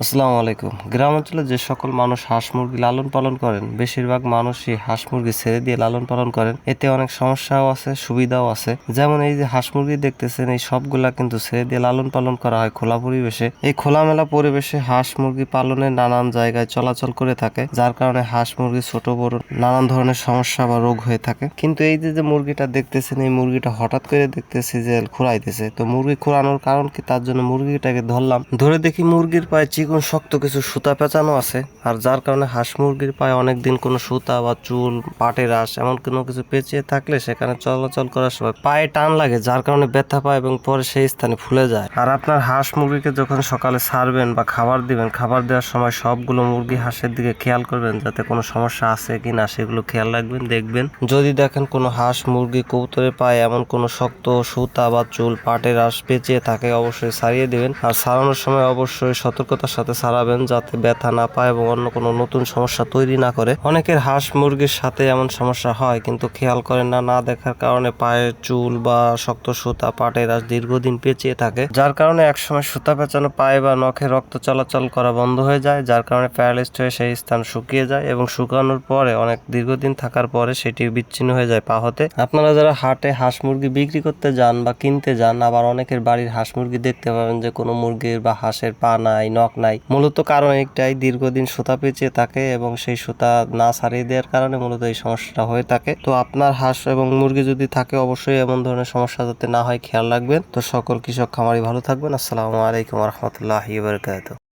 আসসালামু আলাইকুম। গ্রাম অঞ্চলে যে সকল মানুষ হাঁস মুরগি লালন পালন করেন, বেশিরভাগ মানুষই হাঁস মুরগি ছেড়ে দিয়ে লালন পালন করেন। এতে অনেক সমস্যাও আছে, সুবিধাও আছে। যেমন এই যে হাঁস মুরগি দেখতেছেন, এই সবগুলা কিন্তু ছেড়ে দিয়ে লালন পালন করা হয় খোলা পরিবেশে। এই খোলামেলা পরিবেশে হাঁস মুরগি পালনে নানান জায়গায় চলাচল করে থাকে, যার কারণে হাঁস মুরগি ছোট বড় নানান ধরনের সমস্যা বা রোগ হয়ে থাকে। কিন্তু এই যে মুরগিটা দেখতেছেন, এই মুরগিটা হঠাৎ করে দেখতেছি যে খুঁড়াইতেছে। তো মুরগি খুঁড়ানোর কারণ কি, তার জন্য মুরগিটাকে ধরলাম, ধরে দেখি মুরগির পায়ে চিকন শক্ত কিছু সুতা পেঁচানো আছে। আর যার কারণে হাঁস মুরগির পায়ে অনেকদিন কোনো সুতা বা চুল, পাটের আঁশ এমন কোনো কিছু পেঁচিয়ে থাকলে সেখানে চলাচল করার সময় পায়ে টান লাগে, যার কারণে ব্যথা পায় এবং পরে সেই স্থানে ফুলে যায়। আর আপনার হাঁস মুরগিকে যখন সকালে ছাড়বেন বা খাবার দিবেন, খাবার দেওয়ার সময় সবগুলো মুরগি হাঁসের দিকে খেয়াল করবেন, যাতে কোনো সমস্যা আছে কিনা সেগুলো খেয়াল রাখবেন, দেখবেন। যদি দেখেন কোনো হাঁস মুরগি কবুতরের পায়ে এমন কোনো শক্ত সুতা বা চুল, পাটের আঁশ পেঁচিয়ে থাকে, অবশ্যই ছাড়িয়ে দিবেন। আর ছাড়ানোর সময় অবশ্যই সতর্কতার সাথে ছাড়াবেন, যাতে ব্যথা না পায় এবং অন্য কোনো নতুন সমস্যা তৈরি না করে। অনেকের হাঁস মুরগির সাথে এমন সমস্যা হয়, কিন্তু খেয়াল করেন না, না দেখার কারণে পায়ের চুল বা শক্ত সুতা, পাটের আঁশ দীর্ঘদিন পেঁচিয়ে থাকে, যার কারণে একসময় সুতা পেঁচানো পায়ে বা নখে রক্ত চলাচল করা বন্ধ হয়ে যায়, যার কারণে প্যারালাইজড হয়ে সেই স্থান শুকিয়ে যায় এবং শুকানোর পরে অনেক দীর্ঘদিন থাকার পরে সেটি বিচ্ছিন্ন হয়ে যায় পা হতে। আপনারা যারা হাটে হাঁস মুরগি বিক্রি করতে যান বা কিনতে যান, আবার অনেকের বাড়ির হাঁস মুরগি দেখতে পাবেন যে কোনো মুরগির বা হাঁসের পা নাই, নখ নাই। মূলত কারণ একটাই, দীর্ঘদিন সুতা পেঁচিয়ে থাকে এবং সেই সুতা না ছাড়িয়ে দেওয়ার কারণে মূলত এই সমস্যাটা হয়ে থাকে। তো আপনার হাঁস এবং মুরগি যদি থাকে, অবশ্যই এমন ধরনের সমস্যা যাতে না হয় খেয়াল রাখবেন। তো সকল কৃষক খামারি ভালো থাকবেন। আসসালামু আলাইকুম ওয়া রাহমাতুল্লাহি ওয়া বারাকাতুহু।